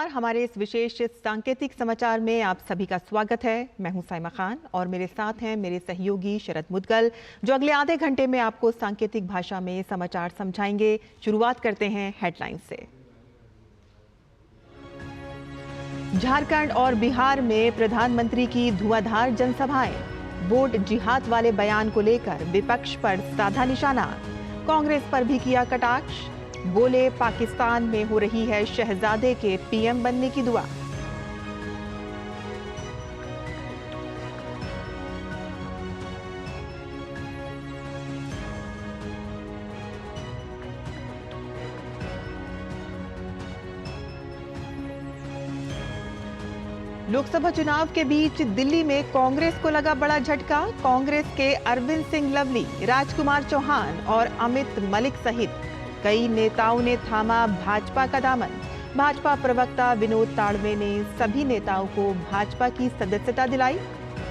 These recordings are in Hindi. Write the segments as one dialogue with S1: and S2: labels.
S1: नमस्कार। हमारे इस विशेष सांकेतिक समाचार में आप सभी का स्वागत है। मैं हूं साइमा खान और मेरे साथ हैं मेरे सहयोगी शरद मुदगल, जो अगले आधे घंटे में आपको सांकेतिक भाषा में समाचार समझाएंगे। शुरुआत करते हैं हेडलाइन से। झारखंड और बिहार में प्रधानमंत्री की धुआंधार जनसभाएं। वोट जिहाद वाले बयान को लेकर विपक्ष पर साधा निशाना। कांग्रेस पर भी किया कटाक्ष। बोले पाकिस्तान में हो रही है शहजादे के पीएम बनने की दुआ। लोकसभा चुनाव के बीच दिल्ली में कांग्रेस को लगा बड़ा झटका। कांग्रेस के अरविंद सिंह लवली, राजकुमार चौहान और अमित मलिक सहित कई नेताओं ने थामा भाजपा का दामन। भाजपा प्रवक्ता विनोद ताड़वे ने सभी नेताओं को भाजपा की सदस्यता दिलाई।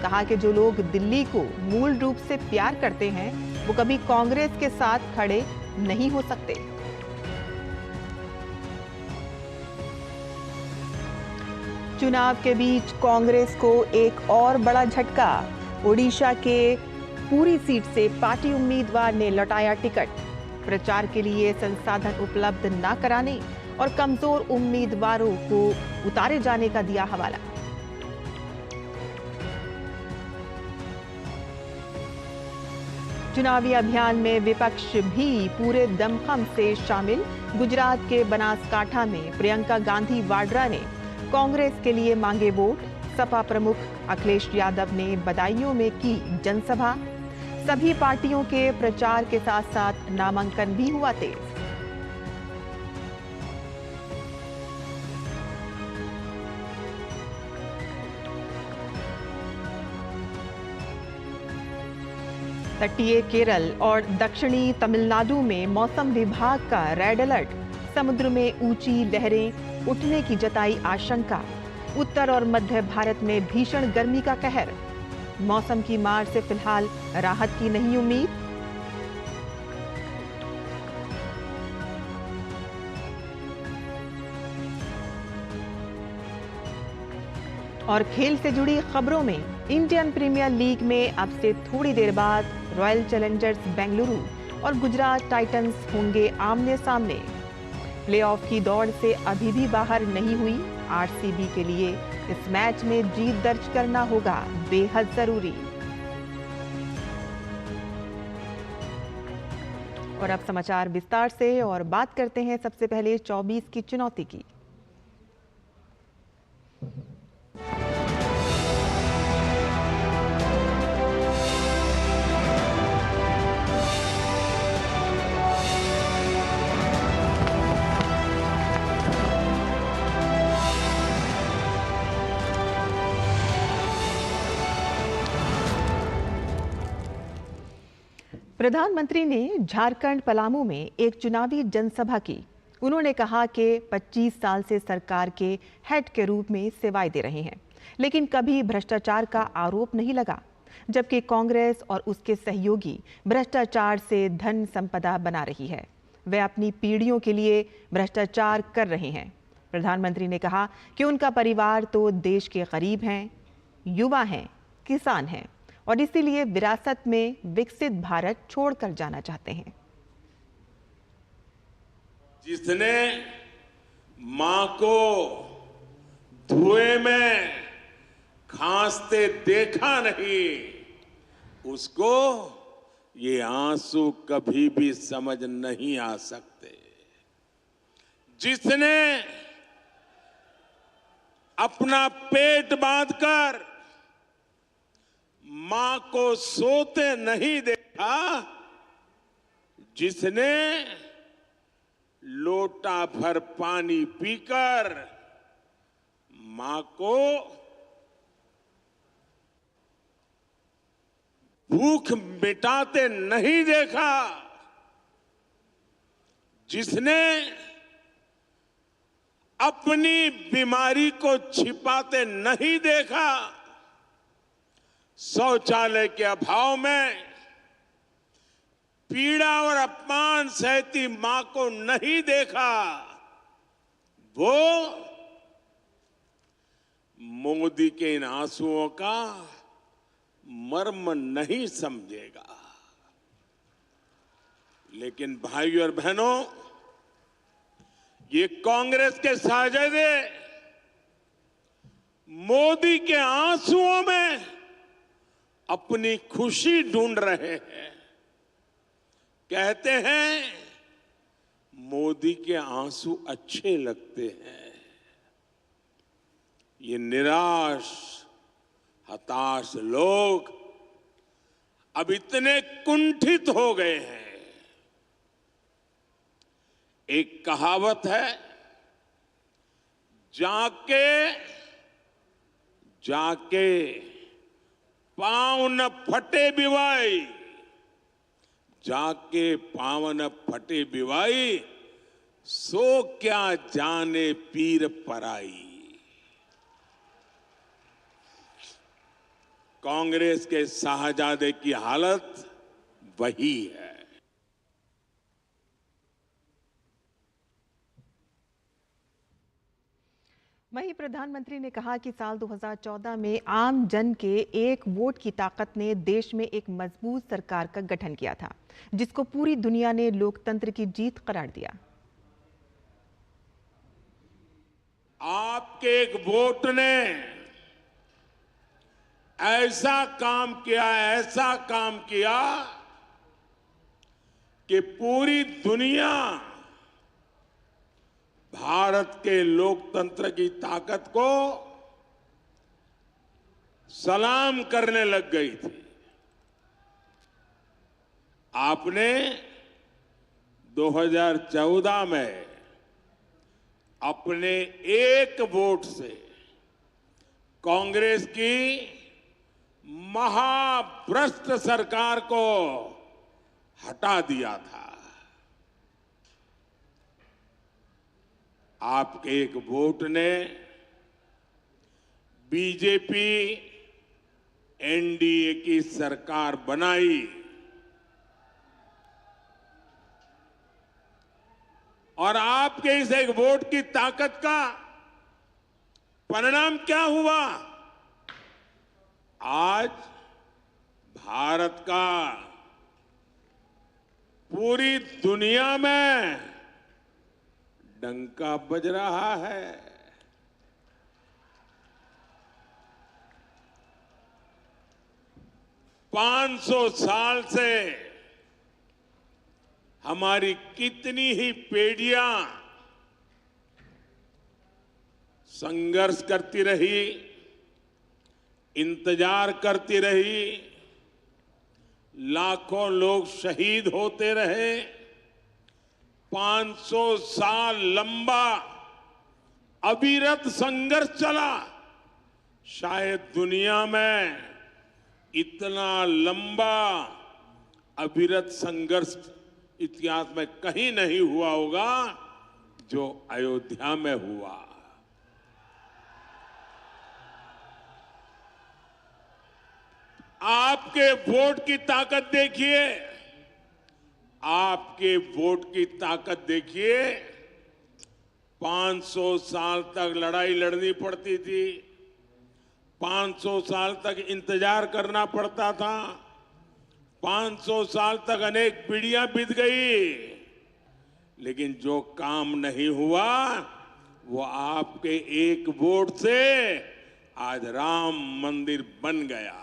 S1: कहा कि जो लोग दिल्ली को मूल रूप से प्यार करते हैं वो कभी कांग्रेस के साथ खड़े नहीं हो सकते। चुनाव के बीच कांग्रेस को एक और बड़ा झटका। ओडिशा के पूरी सीट से पार्टी उम्मीदवार ने लौटाया टिकट। प्रचार के लिए संसाधन उपलब्ध न कराने और कमजोर उम्मीदवारों को उतारे जाने का दिया हवाला। चुनावी अभियान में विपक्ष भी पूरे दमखम से शामिल। गुजरात के बनासकांठा में प्रियंका गांधी वाड्रा ने कांग्रेस के लिए मांगे वोट। सपा प्रमुख अखिलेश यादव ने बदायूं में की जनसभा। सभी पार्टियों के प्रचार के साथ साथ नामांकन भी हुआ तेज। तटीय केरल और दक्षिणी तमिलनाडु में मौसम विभाग का रेड अलर्ट। समुद्र में ऊंची लहरें उठने की जताई आशंका। उत्तर और मध्य भारत में भीषण गर्मी का कहर। मौसम की मार से फिलहाल राहत की नहीं उम्मीद। और खेल से जुड़ी खबरों में इंडियन प्रीमियर लीग में अब से थोड़ी देर बाद रॉयल चैलेंजर्स बेंगलुरु और गुजरात टाइटंस होंगे आमने सामने। प्लेऑफ की दौड़ से अभी भी बाहर नहीं हुई आरसीबी के लिए इस मैच में जीत दर्ज करना होगा बेहद जरूरी। और अब समाचार विस्तार से और बात करते हैं सबसे पहले 24 की चुनौती की। प्रधानमंत्री ने झारखंड पलामू में एक चुनावी जनसभा की। उन्होंने कहा कि 25 साल से सरकार के हेड के रूप में सेवाएं दे रहे हैं, लेकिन कभी भ्रष्टाचार का आरोप नहीं लगा, जबकि कांग्रेस और उसके सहयोगी भ्रष्टाचार से धन संपदा बना रही है। वे अपनी पीढ़ियों के लिए भ्रष्टाचार कर रहे हैं। प्रधानमंत्री ने कहा कि उनका परिवार तो देश के गरीब हैं, युवा हैं, किसान हैं और इसीलिए विरासत में विकसित भारत छोड़कर जाना चाहते हैं।
S2: जिसने मां को धुएं में खांसते देखा नहीं, उसको ये आंसू कभी भी समझ नहीं आ सकते। जिसने अपना पेट बांधकर मां को सोते नहीं देखा, जिसने लोटा भर पानी पीकर मां को भूख मिटाते नहीं देखा, जिसने अपनी बीमारी को छिपाते नहीं देखा, शौचालय के अभाव में पीड़ा और अपमान सहती मां को नहीं देखा, वो मोदी के इन आंसुओं का मर्म नहीं समझेगा। लेकिन भाइयों और बहनों, ये कांग्रेस के साजिदे मोदी के आंसुओं में अपनी खुशी ढूंढ रहे हैं। कहते हैं मोदी के आंसू अच्छे लगते हैं। ये निराश, हताश लोग अब इतने कुंठित हो गए हैं। एक कहावत है, जाके जाके पांव न फटे बिवाई, जाके पांव न फटे बिवाई, सो क्या जाने पीर पराई। कांग्रेस के शाहजादे की हालत वही है।
S1: वहीं प्रधानमंत्री ने कहा कि साल 2014 में आम जन के एक वोट की ताकत ने देश में एक मजबूत सरकार का गठन किया था, जिसको पूरी दुनिया ने लोकतंत्र की जीत करार दिया।
S2: आपके एक वोट ने ऐसा काम किया कि पूरी दुनिया भारत के लोकतंत्र की ताकत को सलाम करने लग गई थी। आपने 2014 में अपने एक वोट से कांग्रेस की महाभ्रष्ट सरकार को हटा दिया था। आपके एक वोट ने बीजेपी एनडीए की सरकार बनाई और आपके इस एक वोट की ताकत का परिणाम क्या हुआ? आज भारत का पूरी दुनिया में डंका बज रहा है। 500 साल से हमारी कितनी ही पीढ़ियां संघर्ष करती रही, इंतजार करती रही, लाखों लोग शहीद होते रहे। 500 साल लंबा अविरत संघर्ष चला। शायद दुनिया में इतना लंबा अविरत संघर्ष इतिहास में कहीं नहीं हुआ होगा जो अयोध्या में हुआ। आपके वोट की ताकत देखिए, आपके वोट की ताकत देखिए। 500 साल तक लड़ाई लड़नी पड़ती थी, 500 साल तक इंतजार करना पड़ता था, 500 साल तक अनेक पीढ़ियां बीत गई, लेकिन जो काम नहीं हुआ वो आपके एक वोट से आज राम मंदिर बन गया।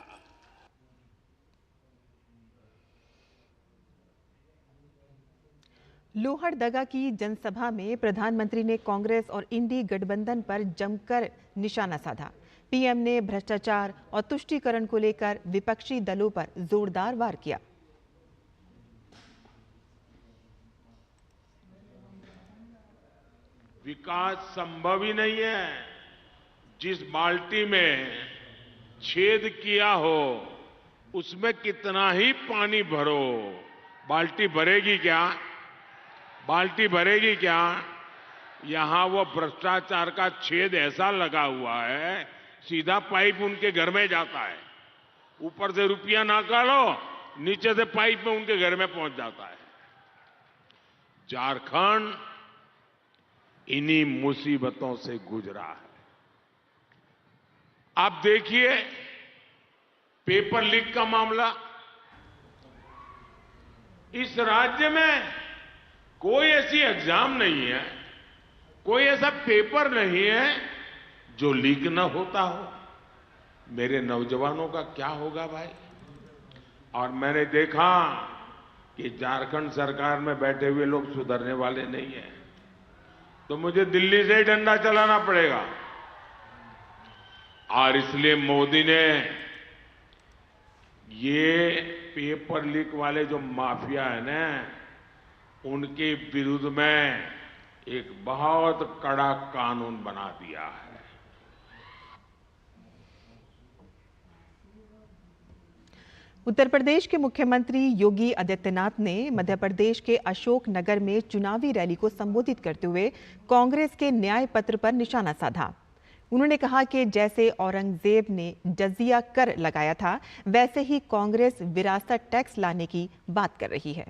S1: लोहरदगा की जनसभा में प्रधानमंत्री ने कांग्रेस और इंडी गठबंधन पर जमकर निशाना साधा। पीएम ने भ्रष्टाचार और तुष्टीकरण को लेकर विपक्षी दलों पर जोरदार वार किया।
S2: विकास संभव ही नहीं है। जिस बाल्टी में छेद किया हो उसमें कितना ही पानी भरो, बाल्टी भरेगी क्या? बाल्टी भरेगी क्या? यहां वो भ्रष्टाचार का छेद ऐसा लगा हुआ है, सीधा पाइप उनके घर में जाता है। ऊपर से रुपया ना काढ़ो, नीचे से पाइप में उनके घर में पहुंच जाता है। झारखंड इन्हीं मुसीबतों से गुजरा है। आप देखिए पेपर लीक का मामला, इस राज्य में कोई ऐसी एग्जाम नहीं है, कोई ऐसा पेपर नहीं है जो लीक न होता हो। मेरे नौजवानों का क्या होगा भाई? और मैंने देखा कि झारखंड सरकार में बैठे हुए लोग सुधरने वाले नहीं हैं, तो मुझे दिल्ली से ही डंडा चलाना पड़ेगा। और इसलिए मोदी ने ये पेपर लीक वाले जो माफिया है ना, उनके विरुद्ध में एक बहुत कड़ा कानून बना दिया है।
S1: उत्तर प्रदेश के मुख्यमंत्री योगी आदित्यनाथ ने मध्य प्रदेश के अशोकनगर में चुनावी रैली को संबोधित करते हुए कांग्रेस के न्याय पत्र पर निशाना साधा। उन्होंने कहा कि जैसे औरंगजेब ने जजिया कर लगाया था, वैसे ही कांग्रेस विरासत टैक्स लाने की बात कर रही है।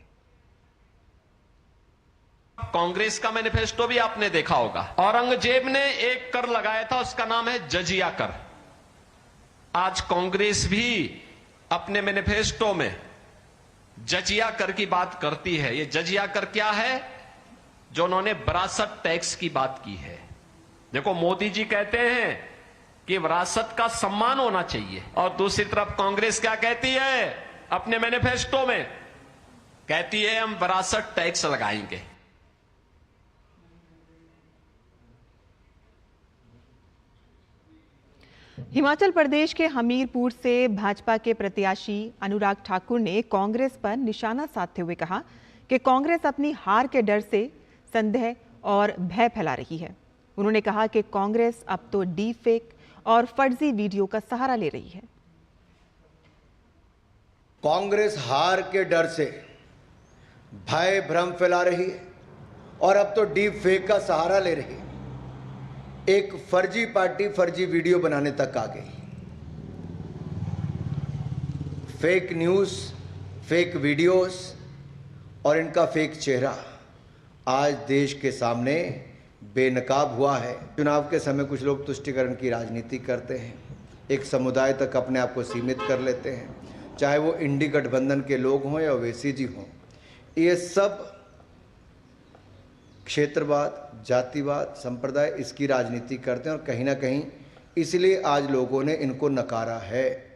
S3: कांग्रेस का मैनिफेस्टो भी आपने देखा होगा। औरंगजेब ने एक कर लगाया था, उसका नाम है जजिया कर। आज कांग्रेस भी अपने मैनिफेस्टो में जजिया कर की बात करती है। ये जजिया कर क्या है? जो उन्होंने विरासत टैक्स की बात की है। देखो, मोदी जी कहते हैं कि विरासत का सम्मान होना चाहिए, और दूसरी तरफ कांग्रेस क्या कहती है अपने मैनिफेस्टो में? कहती है हम विरासत टैक्स लगाएंगे।
S1: हिमाचल प्रदेश के हमीरपुर से भाजपा के प्रत्याशी अनुराग ठाकुर ने कांग्रेस पर निशाना साधते हुए कहा कि कांग्रेस अपनी हार के डर से संदेह और भय फैला रही है। उन्होंने कहा कि कांग्रेस अब तो डीप फेक और फर्जी वीडियो का सहारा ले रही है।
S4: कांग्रेस हार के डर से भय भ्रम फैला रही है और अब तो डीप फेक का सहारा ले रही है। एक फर्जी पार्टी फर्जी वीडियो बनाने तक आ गई। फेक न्यूज़, फेक वीडियोस और इनका फेक चेहरा आज देश के सामने बेनकाब हुआ है। चुनाव के समय कुछ लोग तुष्टीकरण की राजनीति करते हैं, एक समुदाय तक अपने आप को सीमित कर लेते हैं, चाहे वो इंडी गठबंधन के लोग हों या ओवैसी जी हों। ये सब क्षेत्रवाद, जातिवाद, संप्रदाय, इसकी राजनीति करते हैं और कहीं ना कहीं इसलिए आज लोगों ने इनको नकारा है।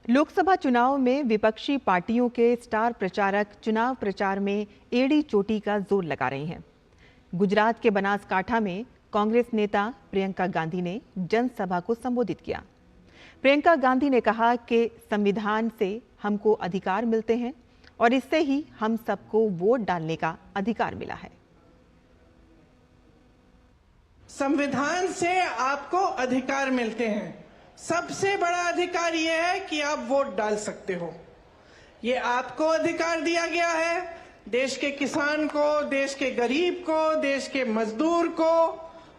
S1: लोकसभा चुनाव में विपक्षी पार्टियों के स्टार प्रचारक चुनाव प्रचार में एड़ी चोटी का जोर लगा रहे हैं। गुजरात के बनासकांठा में कांग्रेस नेता प्रियंका गांधी ने जनसभा को संबोधित किया। प्रियंका गांधी ने कहा कि संविधान से हमको अधिकार मिलते हैं और इससे ही हम सबको वोट डालने का अधिकार मिला है।
S5: संविधान से आपको अधिकार मिलते हैं। सबसे बड़ा अधिकार यह है कि आप वोट डाल सकते हो। ये आपको अधिकार दिया गया है। देश के किसान को, देश के गरीब को, देश के मजदूर को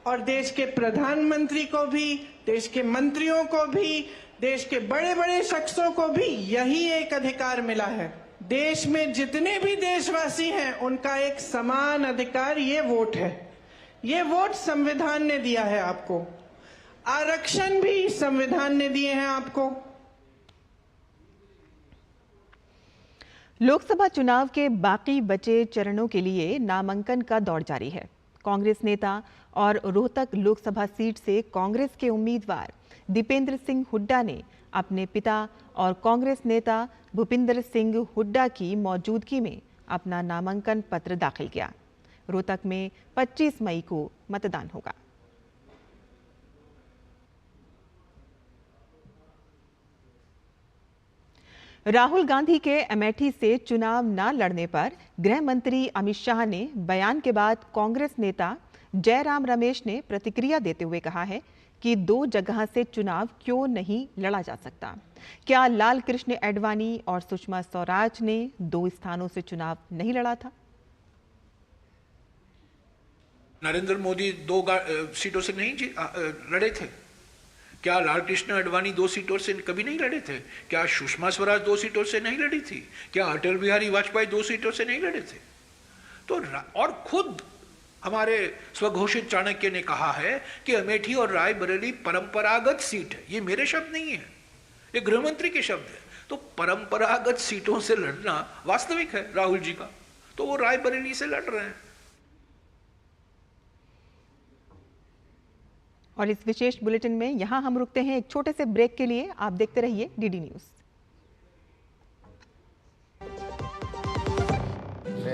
S5: और देश के प्रधानमंत्री को भी, देश के मंत्रियों को भी, देश के बड़े बड़े शख्सों को भी यही एक अधिकार मिला है। देश में जितने भी देशवासी हैं उनका एक समान अधिकार ये वोट है। ये वोट संविधान ने दिया है आपको। आरक्षण भी संविधान ने दिए हैं आपको।
S1: लोकसभा चुनाव के बाकी बचे चरणों के लिए नामांकन का दौर जारी है। कांग्रेस नेता और रोहतक लोकसभा सीट से कांग्रेस के उम्मीदवार दीपेंद्र सिंह हुड्डा ने अपने पिता और कांग्रेस नेता भूपिंदर सिंह हुड्डा की मौजूदगी में अपना नामांकन पत्र दाखिल किया। रोहतक में 25 मई को मतदान होगा। राहुल गांधी के अमेठी से चुनाव न लड़ने पर गृह मंत्री अमित शाह ने बयान के बाद कांग्रेस नेता जयराम रमेश ने प्रतिक्रिया देते हुए कहा है कि 2 जगह से चुनाव क्यों नहीं लड़ा जा सकता। क्या लाल कृष्ण एडवाणी और सुषमा स्वराज ने 2 स्थानों से चुनाव नहीं लड़ा था?
S6: नरेंद्र मोदी 2 सीटों से नहीं लड़े थे? क्या लाल कृष्ण आडवाणी 2 सीटों से कभी नहीं लड़े थे? क्या सुषमा स्वराज 2 सीटों से नहीं लड़ी थी? क्या अटल बिहारी वाजपेयी 2 सीटों से नहीं लड़े थे? तो और खुद हमारे स्वघोषित चाणक्य ने कहा है कि अमेठी और रायबरेली परंपरागत सीट है। ये मेरे शब्द नहीं है, ये गृह मंत्री के शब्द है। तो परंपरागत सीटों से लड़ना वास्तविक है राहुल जी का, तो वो रायबरेली से लड़ रहे हैं।
S1: और इस विशेष बुलेटिन में यहां हम रुकते हैं एक छोटे से ब्रेक के लिए। आप देखते रहिए डीडी न्यूज।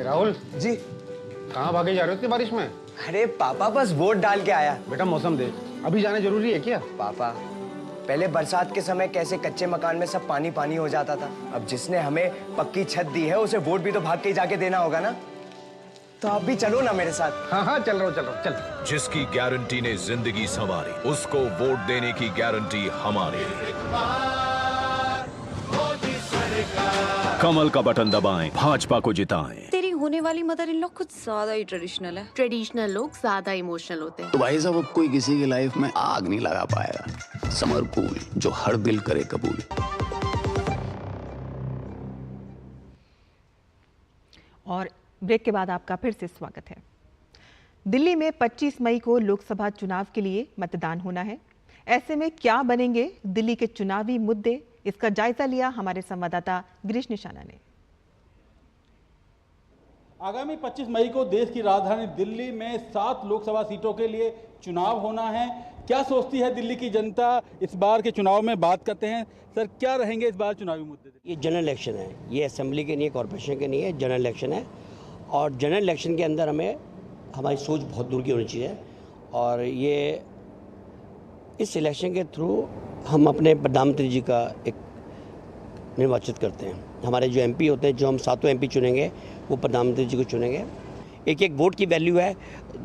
S7: राहुल
S8: जी,
S7: कहाँ भागे जा रहे हो इतनी बारिश में?
S8: अरे पापा बस वोट डाल के आया।
S7: बेटा मौसम देख, अभी जाना जरूरी है क्या?
S8: पापा, पहले बरसात के समय कैसे कच्चे मकान में सब पानी पानी हो जाता था, अब जिसने हमें पक्की छत दी है उसे वोट भी तो भाग के ही जाके देना होगा ना। तो आप भी चलो ना मेरे साथ।
S7: हाँ चल रहा हूँ चल।
S9: जिसकी गारंटी ने जिंदगी संवारी, उसको वोट देने की गारंटी हमारी। कमल का बटन दबाएं, भाजपा को जिताएं।
S10: तेरी होने वाली मदर इन लॉ कुछ ज्यादा ही ट्रेडिशनल है।
S11: ट्रेडिशनल लोग ज्यादा इमोशनल होते हैं।
S12: तो भाई साहब, अब कोई किसी की लाइफ में आग नहीं लगा पाएगा। समर कूल, जो हर दिल करे कबूल।
S1: और ब्रेक के बाद आपका फिर से स्वागत है। दिल्ली में 25 मई को लोकसभा चुनाव के लिए मतदान होना है। ऐसे में क्या बनेंगे दिल्ली के चुनावी मुद्दे, इसका जायजा लिया हमारे संवाददाता गिरीश निशाना ने।
S13: आगामी 25 मई को देश की राजधानी दिल्ली में 7 लोकसभा सीटों के लिए चुनाव होना है। क्या सोचती है दिल्ली की जनता इस बार के चुनाव में? बात करते हैं। सर, क्या रहेंगे इस बार चुनावी मुद्दे?
S14: ये जनरल इलेक्शन है, ये असेंबली के नहीं है, कॉर्पोरेशन के नहीं है, जनरल इलेक्शन है। और जनरल इलेक्शन के अंदर हमारी सोच बहुत दूर की होनी चाहिए। और ये इस इलेक्शन के थ्रू हम अपने प्रधानमंत्री जी का एक निर्वाचित करते हैं। हमारे जो एमपी होते हैं, जो हम 7 एमपी चुनेंगे, वो प्रधानमंत्री जी को चुनेंगे। एक एक वोट की वैल्यू है।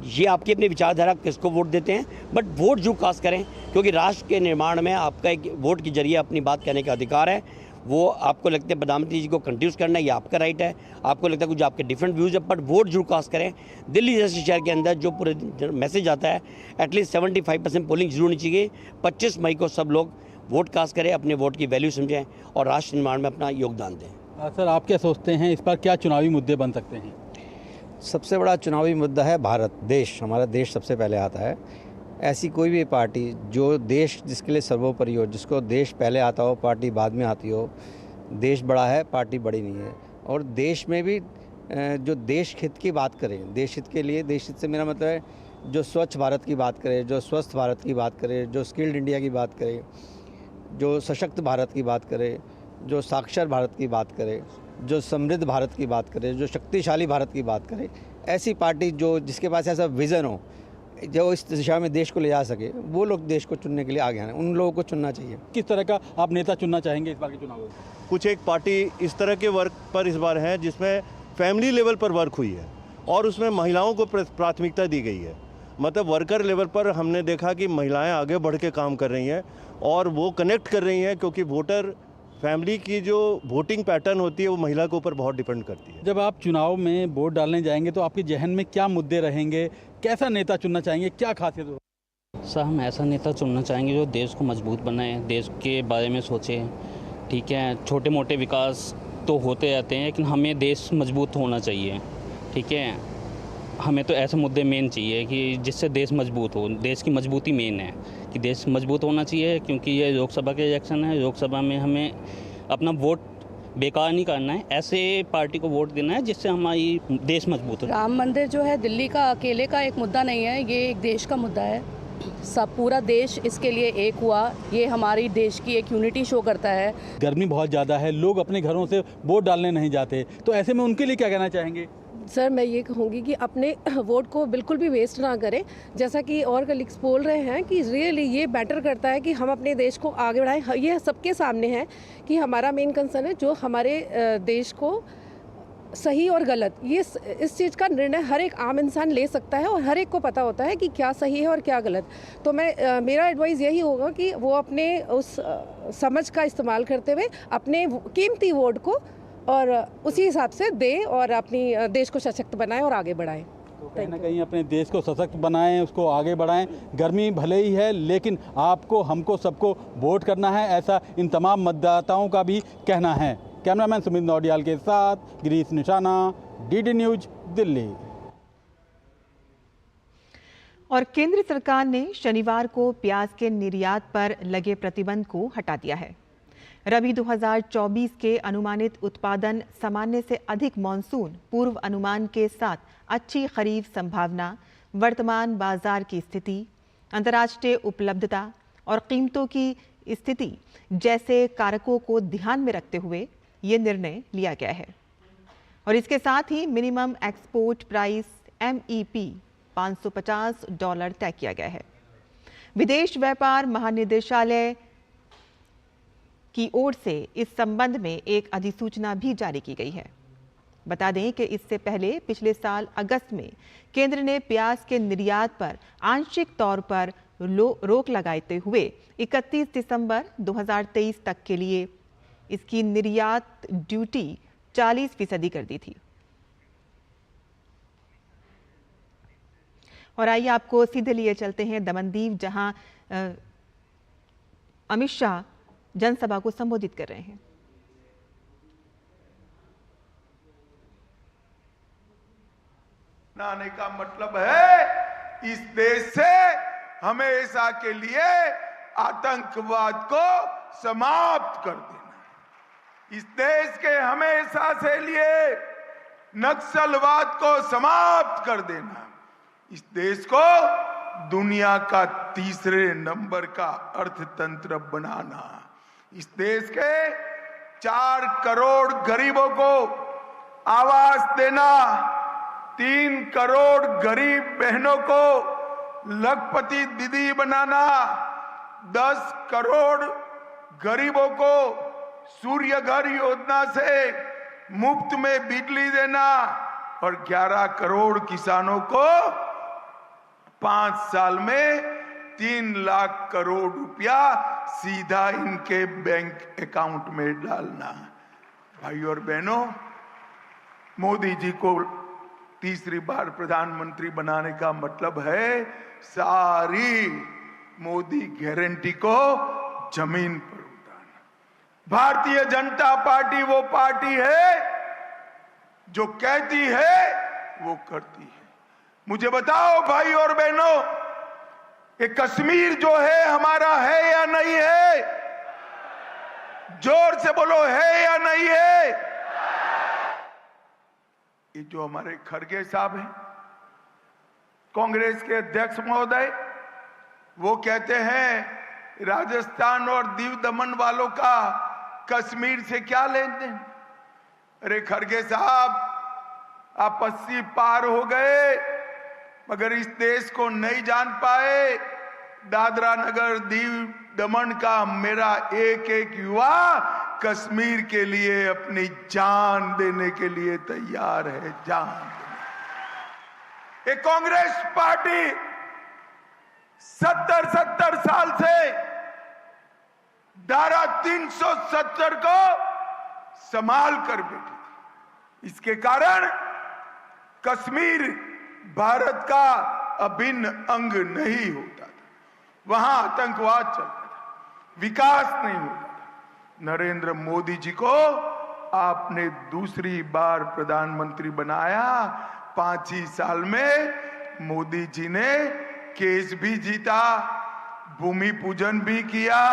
S14: ये आपकी अपनी विचारधारा किसको वोट देते हैं, बट वोट जो कास्ट करें, क्योंकि राष्ट्र के निर्माण में आपका एक वोट के जरिए अपनी बात कहने का अधिकार है। वो आपको लगता है प्रधानमंत्री जी को कंट्रोल करना, ये आपका राइट है। आपको लगता है कुछ आपके डिफरेंट व्यूज़ है, बट वोट जरूर कास्ट करें। दिल्ली जैसे शहर के अंदर जो पूरे मैसेज आता है, एटलीस्ट 75% पोलिंग जरूर होनी चाहिए। 25 मई को सब लोग वोट कास्ट करें, अपने वोट की वैल्यू समझें और राष्ट्र निर्माण में अपना योगदान दें।
S13: सर, आप क्या सोचते हैं इस पर क्या चुनावी मुद्दे बन सकते हैं?
S15: सबसे बड़ा चुनावी मुद्दा है भारत देश। हमारा देश सबसे पहले आता है। ऐसी कोई भी पार्टी जो देश जिसके लिए सर्वोपरि हो, जिसको देश पहले आता हो, पार्टी बाद में आती हो। देश बड़ा है, पार्टी बड़ी नहीं है। और देश में भी जो देश हित की बात करें, देश हित के लिए, देश हित से मेरा मतलब है जो स्वच्छ भारत की बात करे, जो स्वस्थ भारत की बात करे, जो स्किल्ड इंडिया की बात करे, जो सशक्त भारत की बात करे, जो साक्षर भारत की बात करे, जो समृद्ध भारत की बात करे, जो शक्तिशाली भारत की बात करे। ऐसी पार्टी जो जिसके पास ऐसा विज़न हो, जो इस दिशा में देश को ले जा सके, वो लोग देश को चुनने के लिए आगे आए। उन लोगों को चुनना चाहिए।
S13: किस तरह का आप नेता चुनना चाहेंगे इस बार के चुनाव में?
S16: कुछ एक पार्टी इस तरह के वर्क पर इस बार है जिसमें फैमिली लेवल पर वर्क हुई है और उसमें महिलाओं को प्राथमिकता दी गई है। मतलब वर्कर लेवल पर हमने देखा कि महिलाएं आगे बढ़ के काम कर रही हैं और वो कनेक्ट कर रही हैं, क्योंकि वोटर फैमिली की जो वोटिंग पैटर्न होती है वो महिला के ऊपर बहुत डिपेंड करती है।
S13: जब आप चुनाव में वोट डालने जाएंगे तो आपके जहन में क्या मुद्दे रहेंगे? कैसा नेता चुनना चाहेंगे? क्या खासियत होगी?
S17: सर, हम ऐसा नेता चुनना चाहेंगे जो देश को मजबूत बनाए, देश के बारे में सोचे। ठीक है, छोटे मोटे विकास तो होते रहते हैं, लेकिन हमें देश मजबूत होना चाहिए। ठीक है, हमें तो ऐसे मुद्दे मेन चाहिए कि जिससे देश मजबूत हो। देश की मजबूती मेन है कि देश मजबूत होना चाहिए, क्योंकि ये लोकसभा के इलेक्शन है। लोकसभा में हमें अपना वोट बेकार नहीं करना है, ऐसे पार्टी को वोट देना है जिससे हमारी देश मजबूत हो।
S11: राम मंदिर जो है दिल्ली का अकेले का एक मुद्दा नहीं है, ये एक देश का मुद्दा है। सब पूरा देश इसके लिए एक हुआ, ये हमारी देश की एक यूनिटी शो करता है।
S13: गर्मी बहुत ज़्यादा है, लोग अपने घरों से वोट डालने नहीं जाते, तो ऐसे में उनके लिए क्या कहना चाहेंगे?
S18: सर, मैं ये कहूँगी कि अपने वोट को बिल्कुल भी वेस्ट ना करें। जैसा कि और कलीग्स बोल रहे हैं कि रियली ये बेटर करता है कि हम अपने देश को आगे बढ़ाएं। ये सबके सामने है कि हमारा मेन कंसर्न है जो हमारे देश को सही और गलत, ये इस चीज़ का निर्णय हर एक आम इंसान ले सकता है और हर एक को पता होता है कि क्या सही है और क्या गलत। तो मैं मेरा एडवाइस यही होगा कि वो अपने उस समझ का इस्तेमाल करते हुए अपने कीमती वोट को और उसी हिसाब से दे और अपनी देश को सशक्त बनाएं और आगे बढ़ाएं।
S13: तो कहीं ना कहीं अपने देश को सशक्त बनाएं, उसको आगे बढ़ाएं। गर्मी भले ही है, लेकिन आपको, हमको, सबको वोट करना है, ऐसा इन तमाम मतदाताओं का भी कहना है। कैमरामैन सुमित नौडियाल के साथ गिरीश निशाना, डीडी न्यूज, दिल्ली।
S1: और केंद्र सरकार ने शनिवार को प्याज के निर्यात पर लगे प्रतिबंध को हटा दिया है। रबी 2024 के अनुमानित उत्पादन, सामान्य से अधिक मानसून पूर्व अनुमान के साथ अच्छी खरीफ संभावना, वर्तमान बाजार की स्थिति, अंतर्राष्ट्रीय उपलब्धता और कीमतों की स्थिति जैसे कारकों को ध्यान में रखते हुए ये निर्णय लिया गया है। और इसके साथ ही मिनिमम एक्सपोर्ट प्राइस MEP $550 तय किया गया है। विदेश व्यापार महानिदेशालय की ओर से इस संबंध में एक अधिसूचना भी जारी की गई है। बता दें कि इससे पहले पिछले साल अगस्त में केंद्र ने प्याज के निर्यात पर आंशिक तौर पर रोक लगाते हुए 31 दिसंबर 2023 तक के लिए इसकी निर्यात ड्यूटी 40% कर दी थी। और आइए आपको सीधे लिए चलते हैं दमनदीप, जहां अमित शाह जनसभा को संबोधित कर रहे हैं।
S19: आने का मतलब है इस देश से हमेशा के लिए आतंकवाद को समाप्त कर देना, इस देश के हमेशा से लिए नक्सलवाद को समाप्त कर देना, इस देश को दुनिया का तीसरे नंबर का अर्थतंत्र बनाना, इस देश के 4 करोड़ गरीबों को आवास देना, 3 करोड़ गरीब बहनों को लखपति दीदी बनाना, 10 करोड़ गरीबों को सूर्य घर योजना से मुफ्त में बिजली देना और 11 करोड़ किसानों को 5 साल में 3 लाख करोड़ रुपया सीधा इनके बैंक अकाउंट में डालना। भाई और बहनों, मोदी जी को तीसरी बार प्रधानमंत्री बनाने का मतलब है सारी मोदी गारंटी को जमीन पर उतारना। भारतीय जनता पार्टी वो पार्टी है जो कहती है वो करती है। मुझे बताओ भाई और बहनों, ये कश्मीर जो है हमारा है या नहीं है? जोर से बोलो, है या नहीं है? ये जो हमारे खड़गे साहब हैं, कांग्रेस के अध्यक्ष महोदय, वो कहते हैं राजस्थान और दीव दमन वालों का कश्मीर से क्या लेन देन। अरे खड़गे साहब, आप 80 पार हो गए मगर इस देश को नहीं जान पाए। दादरा नगर दीव दमन का मेरा एक एक युवा कश्मीर के लिए अपनी जान देने के लिए तैयार है, जान देने। ये कांग्रेस पार्टी 70 साल से धारा 370 को संभाल कर बैठी थी। इसके कारण कश्मीर भारत का अभिन्न अंग नहीं होता था, वहां आतंकवाद चलता था, विकास नहीं होता था। नरेंद्र मोदी जी को आपने दूसरी बार प्रधानमंत्री बनाया। 5 ही साल में मोदी जी ने केस भी जीता, भूमि पूजन भी किया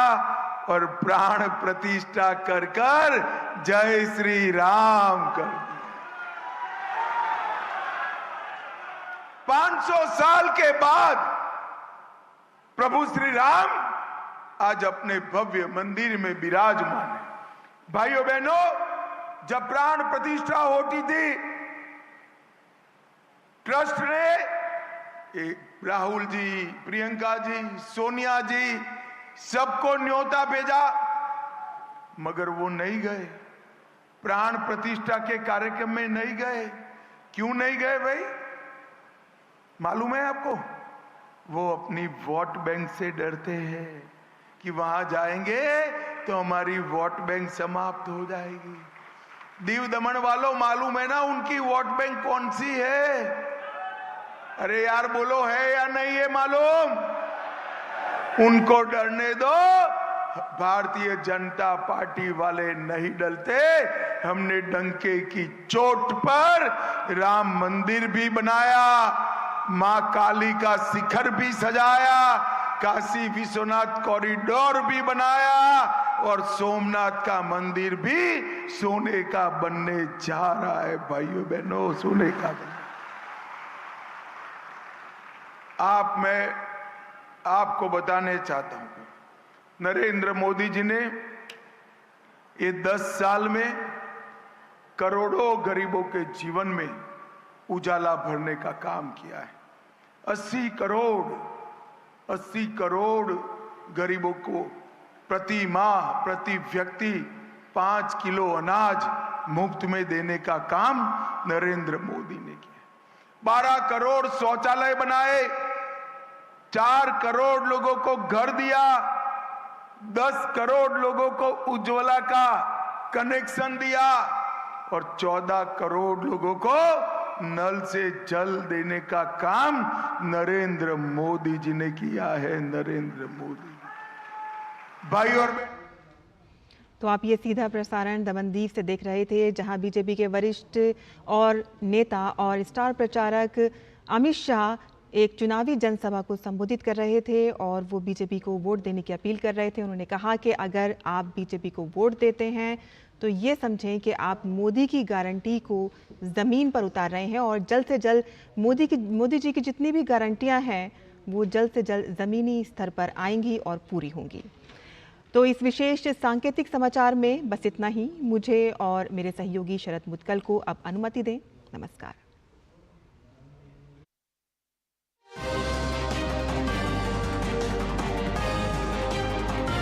S19: और प्राण प्रतिष्ठा कर कर जय श्री राम कर दिया। 500 साल के बाद प्रभु श्री राम आज अपने भव्य मंदिर में विराजमान है। भाइयों बहनों, जब प्राण प्रतिष्ठा होती थी, ट्रस्ट ने राहुल जी, प्रियंका जी, सोनिया जी सबको न्योता भेजा मगर वो नहीं गए, प्राण प्रतिष्ठा के कार्यक्रम में नहीं गए। क्यों नहीं गए भाई? मालूम है आपको? वो अपनी वोट बैंक से डरते हैं कि वहां जाएंगे तो हमारी वोट बैंक समाप्त हो जाएगी। दीव दमन वालों, मालूम है ना उनकी वोट बैंक कौन सी है? अरे यार बोलो, है या नहीं है मालूम? उनको डरने दो। भारतीय जनता पार्टी वाले नहीं डरते। हमने डंके की चोट पर राम मंदिर भी बनाया, मां काली का शिखर भी सजाया, काशी विश्वनाथ कॉरिडोर भी बनाया और सोमनाथ का मंदिर भी सोने का बनने जा रहा है। भाइयों बहनों, सोने का बनने। मैं आपको बताने चाहता हूं, नरेंद्र मोदी जी ने ये 10 साल में करोड़ों गरीबों के जीवन में उजाला भरने का काम किया है। 80 करोड़ गरीबों को प्रति माह, प्रति व्यक्ति 5 किलो अनाज मुफ्त में देने का काम नरेंद्र मोदी ने किया। 12 करोड़ शौचालय बनाए, 4 करोड़ लोगों को घर दिया, 10 करोड़ लोगों को उज्ज्वला का कनेक्शन दिया और 14 करोड़ लोगों को नल से जल देने का काम नरेंद्र मोदी जी ने किया है। नरेंद्र मोदी भाई और
S1: तो आप ये सीधा प्रसारण दमनदीप से देख रहे थे, जहां बीजेपी के वरिष्ठ और नेता और स्टार प्रचारक अमित शाह एक चुनावी जनसभा को संबोधित कर रहे थे और वो बीजेपी को वोट देने की अपील कर रहे थे। उन्होंने कहा कि अगर आप बीजेपी को वोट देते हैं तो ये समझें कि आप मोदी की गारंटी को ज़मीन पर उतार रहे हैं और जल्द से जल्द मोदी जी की जितनी भी गारंटियां हैं वो जल्द से जल्द ज़मीनी स्तर पर आएंगी और पूरी होंगी। तो इस विशेष सांकेतिक समाचार में बस इतना ही। मुझे और मेरे सहयोगी शरद मुदगल को अब अनुमति दें। नमस्कार।